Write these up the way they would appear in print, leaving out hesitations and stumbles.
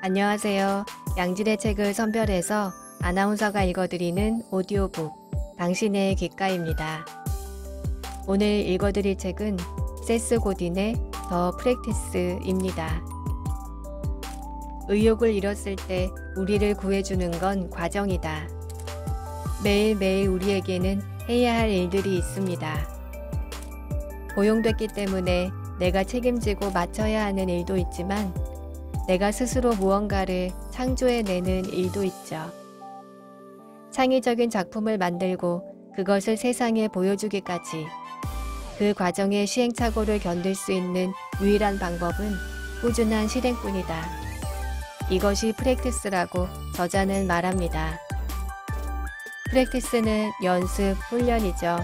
안녕하세요. 양질의 책을 선별해서 아나운서가 읽어드리는 오디오북 당신의 귓가입니다. 오늘 읽어드릴 책은 세스 고딘의 더 프랙티스입니다. 의욕을 잃었을 때 우리를 구해주는 건 과정이다. 매일매일 우리에게는 해야 할 일들이 있습니다. 고용됐기 때문에 내가 책임지고 맡아야 하는 일도 있지만 내가 스스로 무언가를 창조해내는 일도 있죠. 창의적인 작품을 만들고 그것을 세상에 보여주기까지 그 과정의 시행착오를 견딜 수 있는 유일한 방법은 꾸준한 실행뿐이다. 이것이 프랙티스라고 저자는 말합니다. 프랙티스는 연습, 훈련이죠.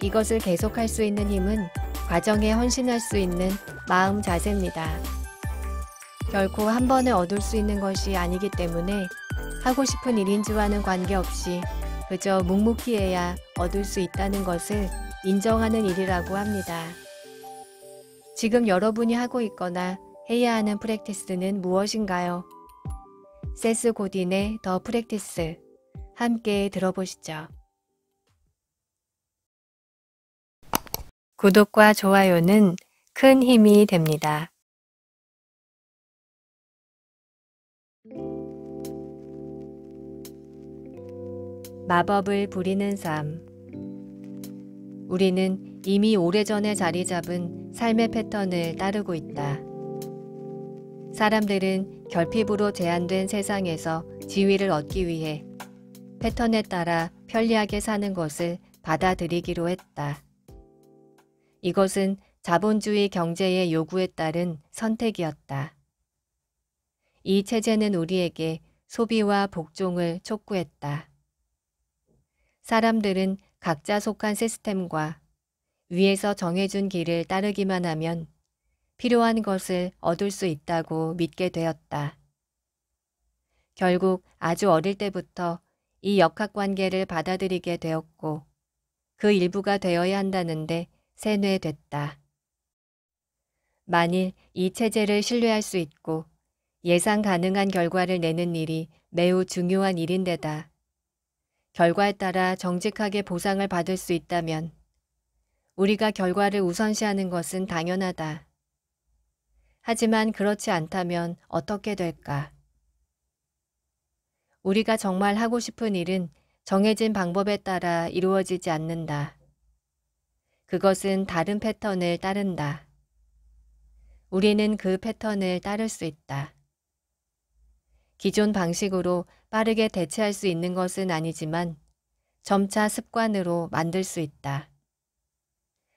이것을 계속할 수 있는 힘은 과정에 헌신할 수 있는 마음 자세입니다. 결코 한 번에 얻을 수 있는 것이 아니기 때문에 하고 싶은 일인지와는 관계없이 그저 묵묵히 해야 얻을 수 있다는 것을 인정하는 일이라고 합니다. 지금 여러분이 하고 있거나 해야 하는 프랙티스는 무엇인가요? 세스 고딘의 더 프랙티스, 함께 들어보시죠. 구독과 좋아요는 큰 힘이 됩니다. 마법을 부리는 삶. 우리는 이미 오래전에 자리 잡은 삶의 패턴을 따르고 있다. 사람들은 결핍으로 제한된 세상에서 지위를 얻기 위해 패턴에 따라 편리하게 사는 것을 받아들이기로 했다. 이것은 자본주의 경제의 요구에 따른 선택이었다. 이 체제는 우리에게 소비와 복종을 촉구했다. 사람들은 각자 속한 시스템과 위에서 정해준 길을 따르기만 하면 필요한 것을 얻을 수 있다고 믿게 되었다. 결국 아주 어릴 때부터 이 역학관계를 받아들이게 되었고 그 일부가 되어야 한다는데 세뇌됐다. 만일 이 체제를 신뢰할 수 있고 예상 가능한 결과를 내는 일이 매우 중요한 일인데다 결과에 따라 정직하게 보상을 받을 수 있다면 우리가 결과를 우선시하는 것은 당연하다. 하지만 그렇지 않다면 어떻게 될까? 우리가 정말 하고 싶은 일은 정해진 방법에 따라 이루어지지 않는다. 그것은 다른 패턴을 따른다. 우리는 그 패턴을 따를 수 있다. 기존 방식으로 빠르게 대체할 수 있는 것은 아니지만 점차 습관으로 만들 수 있다.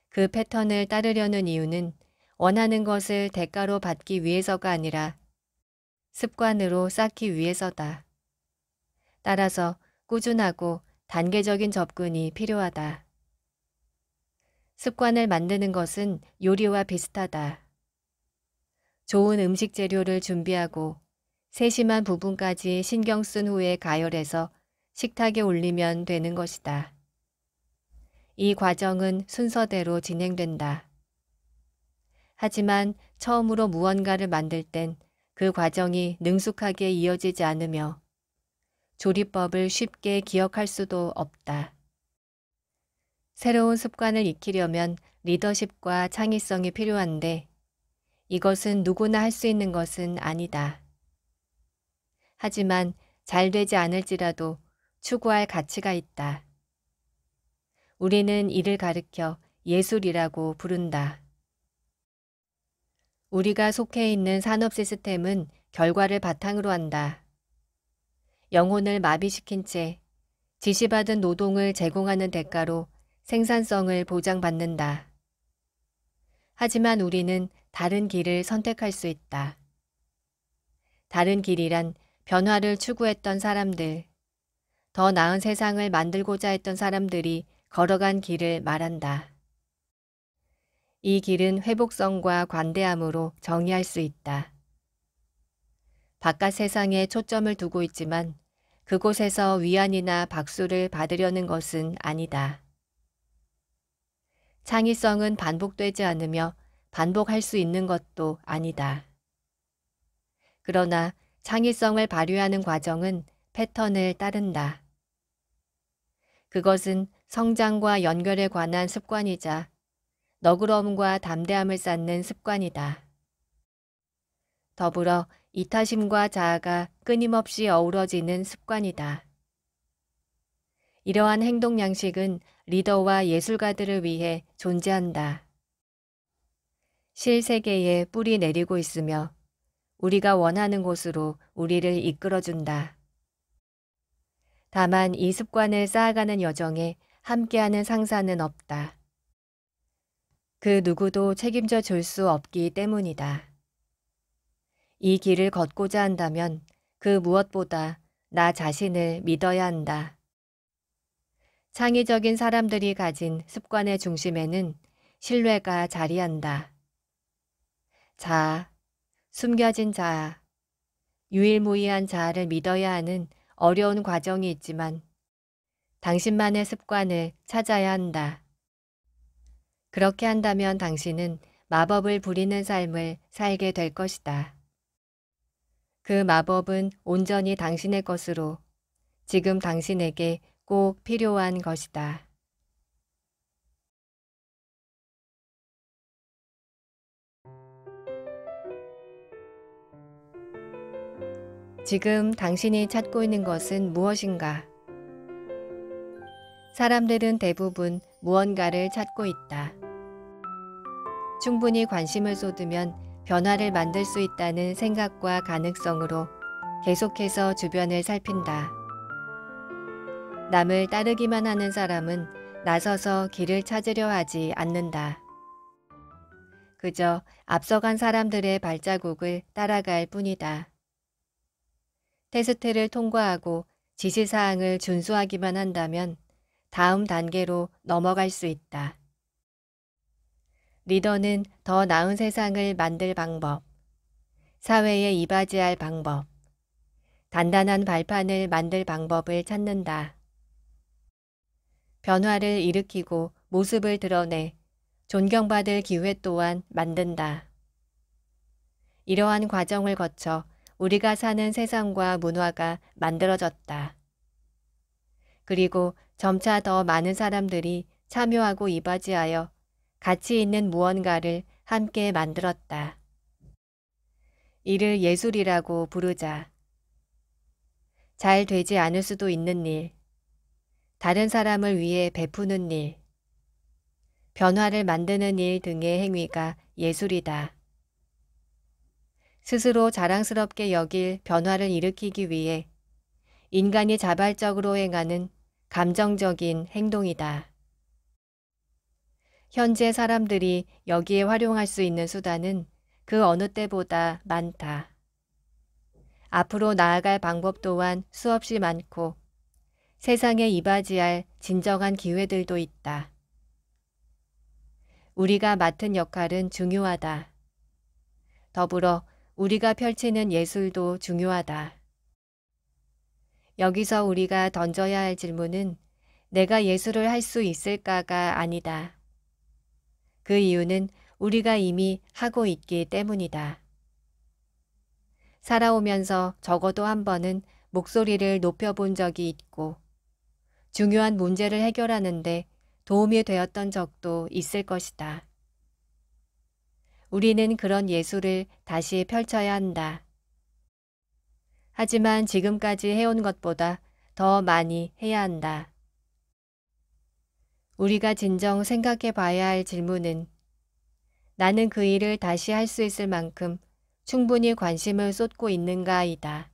그 패턴을 따르려는 이유는 원하는 것을 대가로 받기 위해서가 아니라 습관으로 쌓기 위해서다. 따라서 꾸준하고 단계적인 접근이 필요하다. 습관을 만드는 것은 요리와 비슷하다. 좋은 음식 재료를 준비하고 세심한 부분까지 신경 쓴 후에 가열해서 식탁에 올리면 되는 것이다. 이 과정은 순서대로 진행된다. 하지만 처음으로 무언가를 만들 땐 그 과정이 능숙하게 이어지지 않으며 조리법을 쉽게 기억할 수도 없다. 새로운 습관을 익히려면 리더십과 창의성이 필요한데 이것은 누구나 할 수 있는 것은 아니다. 하지만 잘 되지 않을지라도 추구할 가치가 있다. 우리는 이를 가리켜 예술이라고 부른다. 우리가 속해 있는 산업 시스템은 결과를 바탕으로 한다. 영혼을 마비시킨 채 지시받은 노동을 제공하는 대가로 생산성을 보장받는다. 하지만 우리는 다른 길을 선택할 수 있다. 다른 길이란 변화를 추구했던 사람들, 더 나은 세상을 만들고자 했던 사람들이 걸어간 길을 말한다. 이 길은 회복성과 관대함으로 정의할 수 있다. 바깥 세상에 초점을 두고 있지만 그곳에서 위안이나 박수를 받으려는 것은 아니다. 창의성은 반복되지 않으며 반복할 수 있는 것도 아니다. 그러나 창의성을 발휘하는 과정은 패턴을 따른다. 그것은 성장과 연결에 관한 습관이자 너그러움과 담대함을 쌓는 습관이다. 더불어 이타심과 자아가 끊임없이 어우러지는 습관이다. 이러한 행동 양식은 리더와 예술가들을 위해 존재한다. 실세계에 뿌리 내리고 있으며 우리가 원하는 곳으로 우리를 이끌어준다. 다만 이 습관을 쌓아가는 여정에 함께하는 상사는 없다. 그 누구도 책임져 줄 수 없기 때문이다. 이 길을 걷고자 한다면 그 무엇보다 나 자신을 믿어야 한다. 창의적인 사람들이 가진 습관의 중심에는 신뢰가 자리한다. 자아, 숨겨진 자아, 유일무이한 자아를 믿어야 하는 어려운 과정이 있지만 당신만의 습관을 찾아야 한다. 그렇게 한다면 당신은 마법을 부리는 삶을 살게 될 것이다. 그 마법은 온전히 당신의 것으로 지금 당신에게 꼭 필요한 것이다. 지금 당신이 찾고 있는 것은 무엇인가? 사람들은 대부분 무언가를 찾고 있다. 충분히 관심을 쏟으면 변화를 만들 수 있다는 생각과 가능성으로 계속해서 주변을 살핀다. 남을 따르기만 하는 사람은 나서서 길을 찾으려 하지 않는다. 그저 앞서간 사람들의 발자국을 따라갈 뿐이다. 테스트를 통과하고 지시사항을 준수하기만 한다면 다음 단계로 넘어갈 수 있다. 리더는 더 나은 세상을 만들 방법, 사회에 이바지할 방법, 단단한 발판을 만들 방법을 찾는다. 변화를 일으키고 모습을 드러내 존경받을 기회 또한 만든다. 이러한 과정을 거쳐 우리가 사는 세상과 문화가 만들어졌다. 그리고 점차 더 많은 사람들이 참여하고 이바지하여 가치 있는 무언가를 함께 만들었다. 이를 예술이라고 부르자. 잘 되지 않을 수도 있는 일, 다른 사람을 위해 베푸는 일, 변화를 만드는 일 등의 행위가 예술이다. 스스로 자랑스럽게 여길 변화를 일으키기 위해 인간이 자발적으로 행하는 감정적인 행동이다. 현재 사람들이 여기에 활용할 수 있는 수단은 그 어느 때보다 많다. 앞으로 나아갈 방법 또한 수없이 많고 세상에 이바지할 진정한 기회들도 있다. 우리가 맡은 역할은 중요하다. 더불어 우리가 펼치는 예술도 중요하다. 여기서 우리가 던져야 할 질문은 내가 예술을 할 수 있을까가 아니다. 그 이유는 우리가 이미 하고 있기 때문이다. 살아오면서 적어도 한 번은 목소리를 높여본 적이 있고 중요한 문제를 해결하는데 도움이 되었던 적도 있을 것이다. 우리는 그런 예술을 다시 펼쳐야 한다. 하지만 지금까지 해온 것보다 더 많이 해야 한다. 우리가 진정 생각해 봐야 할 질문은 나는 그 일을 다시 할 수 있을 만큼 충분히 관심을 쏟고 있는가이다.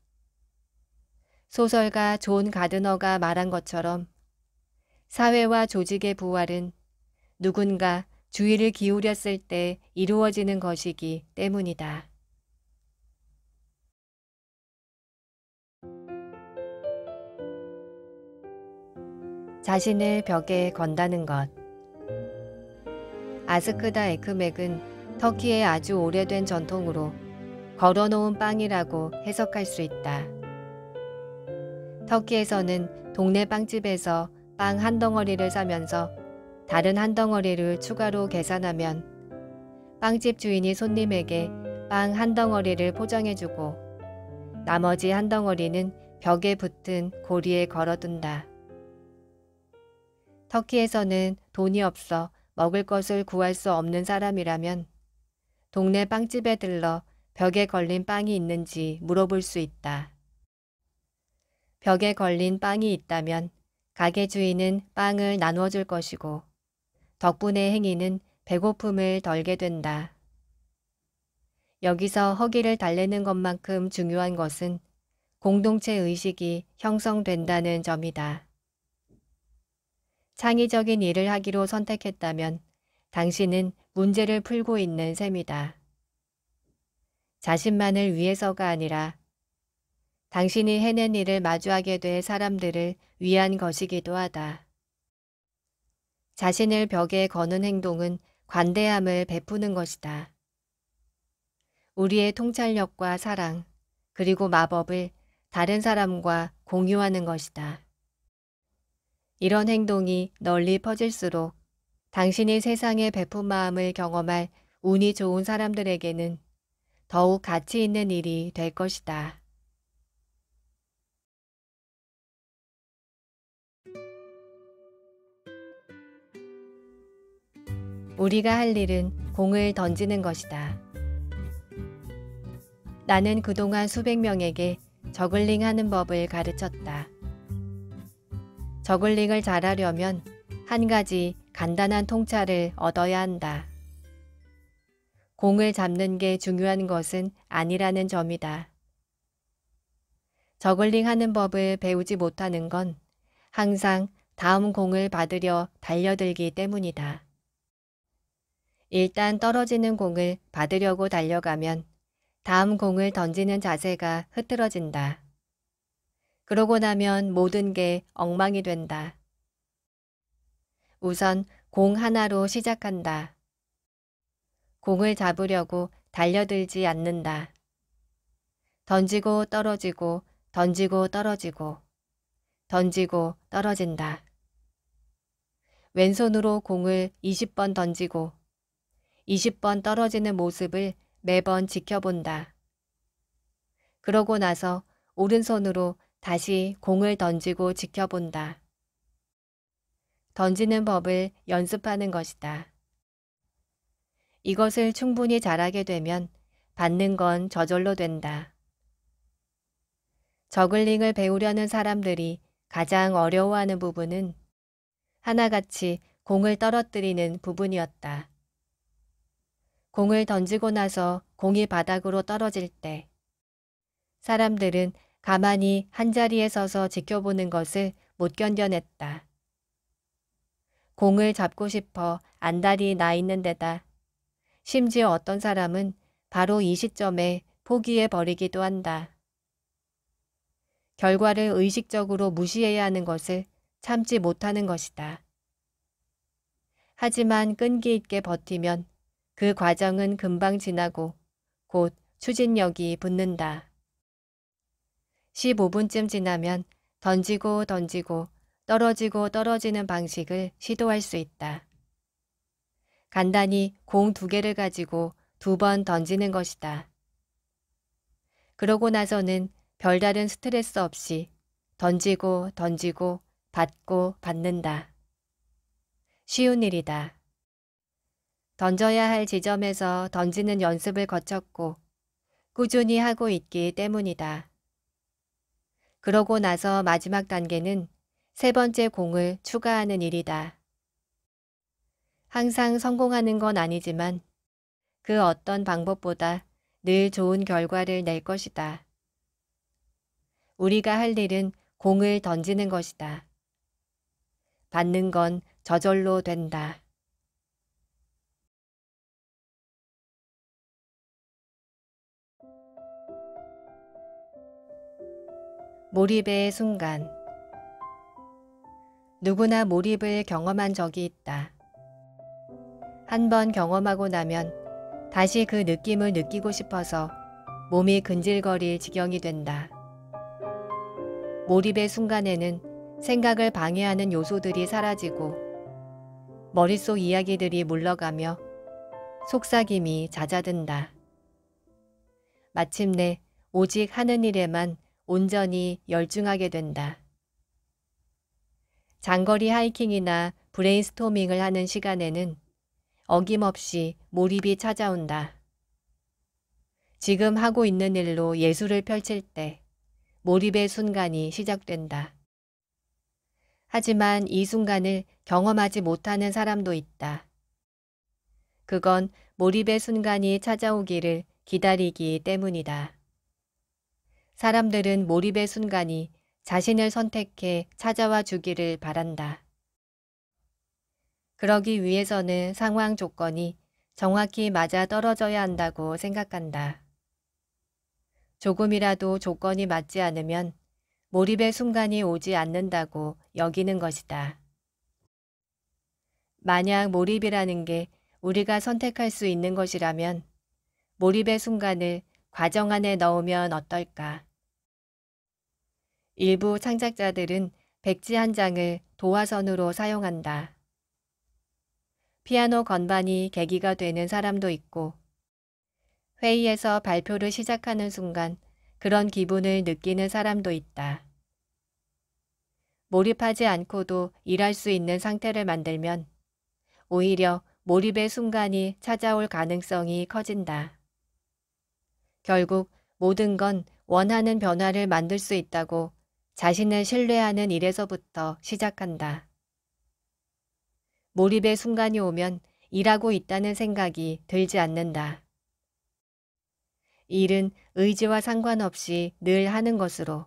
소설가 존 가드너가 말한 것처럼 사회와 조직의 부활은 누군가 주의를 기울였을 때 이루어지는 것이기 때문이다. 자신을 벽에 건다는 것. 아스크다 에크맥은 터키의 아주 오래된 전통으로 걸어놓은 빵이라고 해석할 수 있다. 터키에서는 동네 빵집에서 빵 한 덩어리를 사면서 다른 한 덩어리를 추가로 계산하면 빵집 주인이 손님에게 빵 한 덩어리를 포장해주고 나머지 한 덩어리는 벽에 붙은 고리에 걸어둔다. 터키에서는 돈이 없어 먹을 것을 구할 수 없는 사람이라면 동네 빵집에 들러 벽에 걸린 빵이 있는지 물어볼 수 있다. 벽에 걸린 빵이 있다면 가게 주인은 빵을 나누어 줄 것이고 덕분에 행인은 배고픔을 덜게 된다. 여기서 허기를 달래는 것만큼 중요한 것은 공동체 의식이 형성된다는 점이다. 창의적인 일을 하기로 선택했다면 당신은 문제를 풀고 있는 셈이다. 자신만을 위해서가 아니라 당신이 해낸 일을 마주하게 될 사람들을 위한 것이기도 하다. 자신을 벽에 거는 행동은 관대함을 베푸는 것이다. 우리의 통찰력과 사랑, 그리고 마법을 다른 사람과 공유하는 것이다. 이런 행동이 널리 퍼질수록 당신이 세상의 베푼 마음을 경험할 운이 좋은 사람들에게는 더욱 가치 있는 일이 될 것이다. 우리가 할 일은 공을 던지는 것이다. 나는 그동안 수백 명에게 저글링 하는 법을 가르쳤다. 저글링을 잘하려면 한 가지 간단한 통찰을 얻어야 한다. 공을 잡는 게 중요한 것은 아니라는 점이다. 저글링 하는 법을 배우지 못하는 건 항상 다음 공을 받으려 달려들기 때문이다. 일단 떨어지는 공을 받으려고 달려가면 다음 공을 던지는 자세가 흐트러진다. 그러고 나면 모든 게 엉망이 된다. 우선 공 하나로 시작한다. 공을 잡으려고 달려들지 않는다. 던지고 떨어지고 던지고 떨어지고 던지고 떨어진다. 왼손으로 공을 20번 던지고 20번 떨어지는 모습을 매번 지켜본다. 그러고 나서 오른손으로 다시 공을 던지고 지켜본다. 던지는 법을 연습하는 것이다. 이것을 충분히 잘하게 되면 받는 건 저절로 된다. 저글링을 배우려는 사람들이 가장 어려워하는 부분은 하나같이 공을 떨어뜨리는 부분이었다. 공을 던지고 나서 공이 바닥으로 떨어질 때 사람들은 가만히 한자리에 서서 지켜보는 것을 못 견뎌냈다. 공을 잡고 싶어 안달이 나 있는 데다 심지어 어떤 사람은 바로 이 시점에 포기해버리기도 한다. 결과를 의식적으로 무시해야 하는 것을 참지 못하는 것이다. 하지만 끈기 있게 버티면 그 과정은 금방 지나고 곧 추진력이 붙는다. 15분쯤 지나면 던지고 던지고 떨어지고 떨어지는 방식을 시도할 수 있다. 간단히 공 2개를 가지고 2번 던지는 것이다. 그러고 나서는 별다른 스트레스 없이 던지고 던지고 받고 받는다. 쉬운 일이다. 던져야 할 지점에서 던지는 연습을 거쳤고 꾸준히 하고 있기 때문이다. 그러고 나서 마지막 단계는 3번째 공을 추가하는 일이다. 항상 성공하는 건 아니지만 그 어떤 방법보다 늘 좋은 결과를 낼 것이다. 우리가 할 일은 공을 던지는 것이다. 받는 건 저절로 된다. 몰입의 순간. 누구나 몰입을 경험한 적이 있다. 한 번 경험하고 나면 다시 그 느낌을 느끼고 싶어서 몸이 근질거릴 지경이 된다. 몰입의 순간에는 생각을 방해하는 요소들이 사라지고 머릿속 이야기들이 물러가며 속삭임이 잦아든다. 마침내 오직 하는 일에만 온전히 열중하게 된다. 장거리 하이킹이나 브레인스토밍을 하는 시간에는 어김없이 몰입이 찾아온다. 지금 하고 있는 일로 예술을 펼칠 때 몰입의 순간이 시작된다. 하지만 이 순간을 경험하지 못하는 사람도 있다. 그건 몰입의 순간이 찾아오기를 기다리기 때문이다. 사람들은 몰입의 순간이 자신을 선택해 찾아와 주기를 바란다. 그러기 위해서는 상황 조건이 정확히 맞아 떨어져야 한다고 생각한다. 조금이라도 조건이 맞지 않으면 몰입의 순간이 오지 않는다고 여기는 것이다. 만약 몰입이라는 게 우리가 선택할 수 있는 것이라면 몰입의 순간을 과정 안에 넣으면 어떨까? 일부 창작자들은 백지 한 장을 도화선으로 사용한다. 피아노 건반이 계기가 되는 사람도 있고 회의에서 발표를 시작하는 순간 그런 기분을 느끼는 사람도 있다. 몰입하지 않고도 일할 수 있는 상태를 만들면 오히려 몰입의 순간이 찾아올 가능성이 커진다. 결국 모든 건 원하는 변화를 만들 수 있다고 자신을 신뢰하는 일에서부터 시작한다. 몰입의 순간이 오면 일하고 있다는 생각이 들지 않는다. 일은 의지와 상관없이 늘 하는 것으로.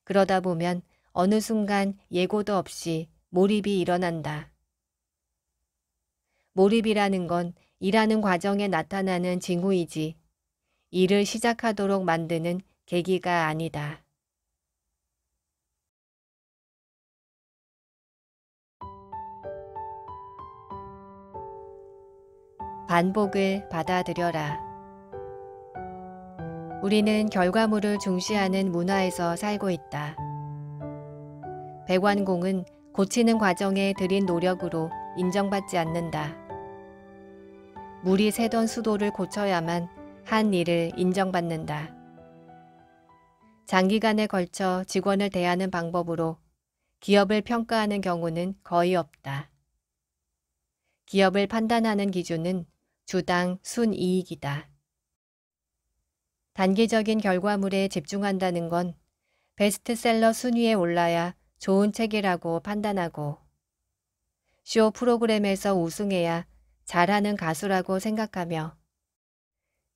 그러다 보면 어느 순간 예고도 없이 몰입이 일어난다. 몰입이라는 건 일하는 과정에 나타나는 징후이지 일을 시작하도록 만드는 계기가 아니다. 반복을 받아들여라. 우리는 결과물을 중시하는 문화에서 살고 있다. 배관공은 고치는 과정에 들인 노력으로 인정받지 않는다. 물이 새던 수도를 고쳐야만 한 일을 인정받는다. 장기간에 걸쳐 직원을 대하는 방법으로 기업을 평가하는 경우는 거의 없다. 기업을 판단하는 기준은 주당 순이익이다. 단기적인 결과물에 집중한다는 건 베스트셀러 순위에 올라야 좋은 책이라고 판단하고 쇼 프로그램에서 우승해야 잘하는 가수라고 생각하며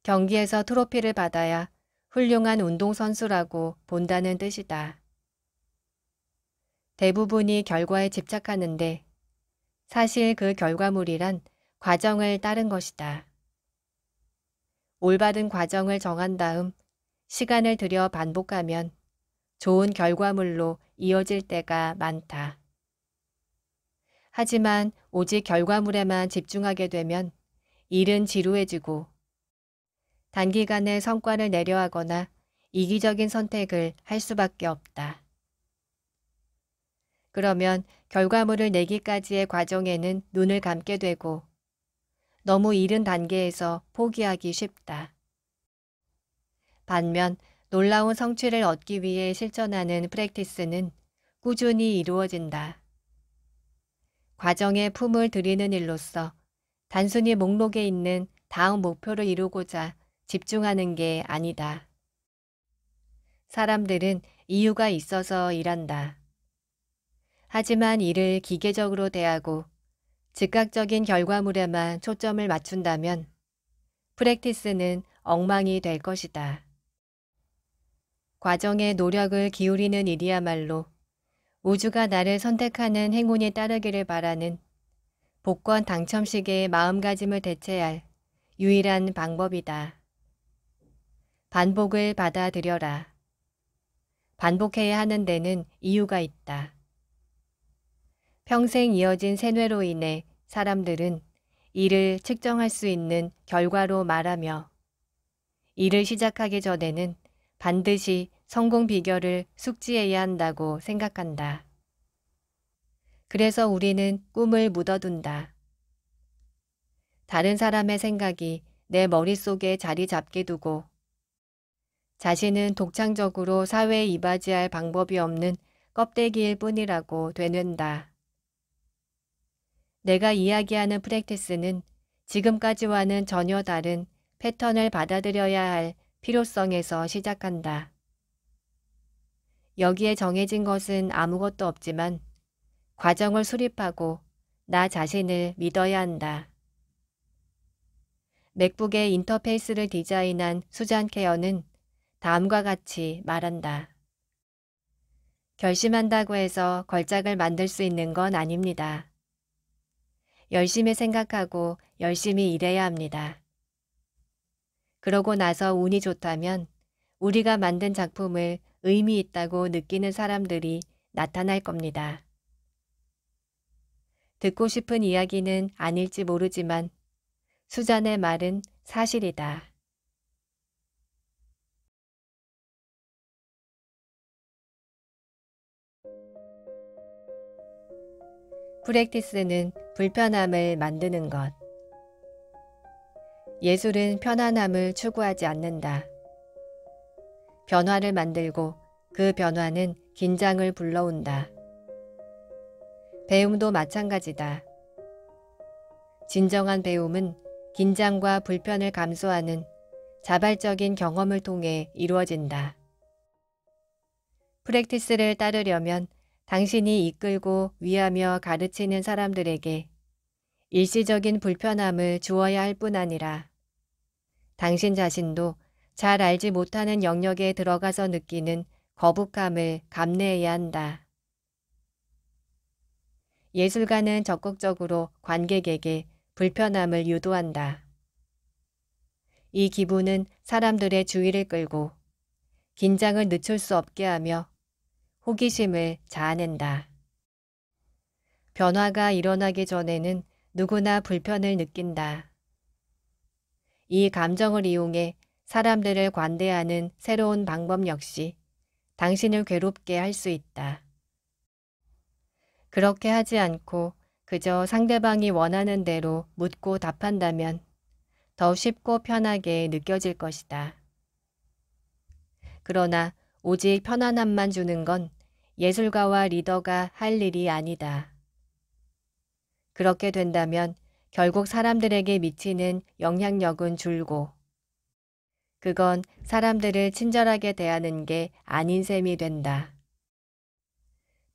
경기에서 트로피를 받아야 훌륭한 운동선수라고 본다는 뜻이다. 대부분이 결과에 집착하는데 사실 그 결과물이란 과정을 따른 것이다. 올바른 과정을 정한 다음 시간을 들여 반복하면 좋은 결과물로 이어질 때가 많다. 하지만 오직 결과물에만 집중하게 되면 일은 지루해지고 단기간에 성과를 내려하거나 이기적인 선택을 할 수밖에 없다. 그러면 결과물을 내기까지의 과정에는 눈을 감게 되고 너무 이른 단계에서 포기하기 쉽다. 반면 놀라운 성취를 얻기 위해 실천하는 프랙티스는 꾸준히 이루어진다. 과정에 품을 들이는 일로서 단순히 목록에 있는 다음 목표를 이루고자 집중하는 게 아니다. 사람들은 이유가 있어서 일한다. 하지만 이를 기계적으로 대하고 즉각적인 결과물에만 초점을 맞춘다면 프랙티스는 엉망이 될 것이다. 과정에 노력을 기울이는 일이야말로 우주가 나를 선택하는 행운이 따르기를 바라는 복권 당첨식의 마음가짐을 대체할 유일한 방법이다. 반복을 받아들여라. 반복해야 하는 데는 이유가 있다. 평생 이어진 세뇌로 인해 사람들은 이를 측정할 수 있는 결과로 말하며 일을 시작하기 전에는 반드시 성공 비결을 숙지해야 한다고 생각한다. 그래서 우리는 꿈을 묻어둔다. 다른 사람의 생각이 내 머릿속에 자리 잡게 두고 자신은 독창적으로 사회에 이바지할 방법이 없는 껍데기일 뿐이라고 되뇌는다. 내가 이야기하는 프랙티스는 지금까지와는 전혀 다른 패턴을 받아들여야 할 필요성에서 시작한다. 여기에 정해진 것은 아무것도 없지만 과정을 수립하고 나 자신을 믿어야 한다. 맥북의 인터페이스를 디자인한 수잔 케어는 다음과 같이 말한다. 결심한다고 해서 걸작을 만들 수 있는 건 아닙니다. 열심히 생각하고 열심히 일해야 합니다. 그러고 나서 운이 좋다면 우리가 만든 작품을 의미 있다고 느끼는 사람들이 나타날 겁니다. 듣고 싶은 이야기는 아닐지 모르지만 수잔의 말은 사실이다. 프랙티스는 불편함을 만드는 것. 예술은 편안함을 추구하지 않는다. 변화를 만들고 그 변화는 긴장을 불러온다. 배움도 마찬가지다. 진정한 배움은 긴장과 불편을 감수하는 자발적인 경험을 통해 이루어진다. 프랙티스를 따르려면 당신이 이끌고 위하며 가르치는 사람들에게 일시적인 불편함을 주어야 할 뿐 아니라 당신 자신도 잘 알지 못하는 영역에 들어가서 느끼는 거북함을 감내해야 한다. 예술가는 적극적으로 관객에게 불편함을 유도한다. 이 기분은 사람들의 주의를 끌고 긴장을 늦출 수 없게 하며 호기심을 자아낸다. 변화가 일어나기 전에는 누구나 불편을 느낀다. 이 감정을 이용해 사람들을 관대하는 새로운 방법 역시 당신을 괴롭게 할 수 있다. 그렇게 하지 않고 그저 상대방이 원하는 대로 묻고 답한다면 더 쉽고 편하게 느껴질 것이다. 그러나 오직 편안함만 주는 건 예술가와 리더가 할 일이 아니다. 그렇게 된다면 결국 사람들에게 미치는 영향력은 줄고 그건 사람들을 친절하게 대하는 게 아닌 셈이 된다.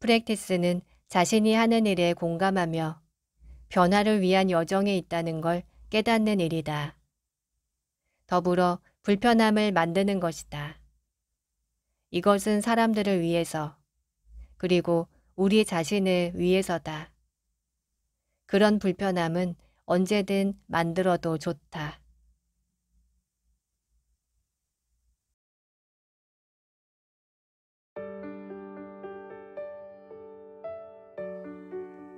프랙티스는 자신이 하는 일에 공감하며 변화를 위한 여정에 있다는 걸 깨닫는 일이다. 더불어 불편함을 만드는 것이다. 이것은 사람들을 위해서 그리고 우리 자신을 위해서다. 그런 불편함은 언제든 만들어도 좋다.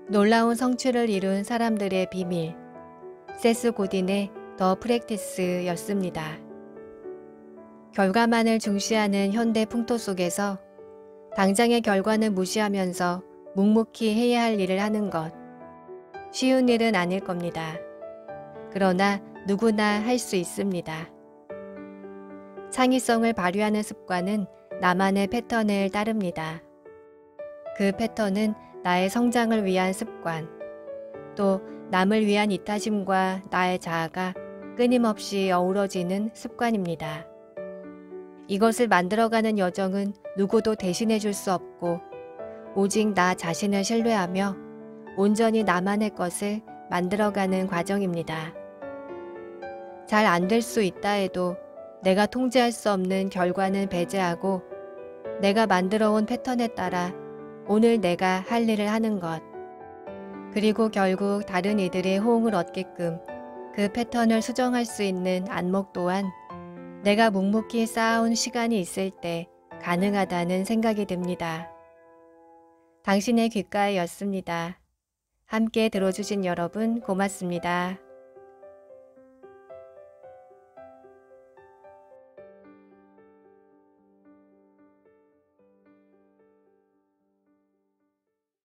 놀라운 성취를 이룬 사람들의 비밀. 세스 고딘의 더 프랙티스였습니다. 결과만을 중시하는 현대 풍토 속에서 당장의 결과는 무시하면서 묵묵히 해야 할 일을 하는 것. 쉬운 일은 아닐 겁니다. 그러나 누구나 할 수 있습니다. 창의성을 발휘하는 습관은 나만의 패턴을 따릅니다. 그 패턴은 나의 성장을 위한 습관, 또 남을 위한 이타심과 나의 자아가 끊임없이 어우러지는 습관입니다. 이것을 만들어가는 여정은 누구도 대신해 줄 수 없고 오직 나 자신을 신뢰하며 온전히 나만의 것을 만들어가는 과정입니다. 잘 안 될 수 있다 해도 내가 통제할 수 없는 결과는 배제하고 내가 만들어온 패턴에 따라 오늘 내가 할 일을 하는 것. 그리고 결국 다른 이들의 호응을 얻게끔 그 패턴을 수정할 수 있는 안목 또한 내가 묵묵히 쌓아온 시간이 있을 때 가능하다는 생각이 듭니다. 당신의 귓가에였습니다. 함께 들어주신 여러분 고맙습니다.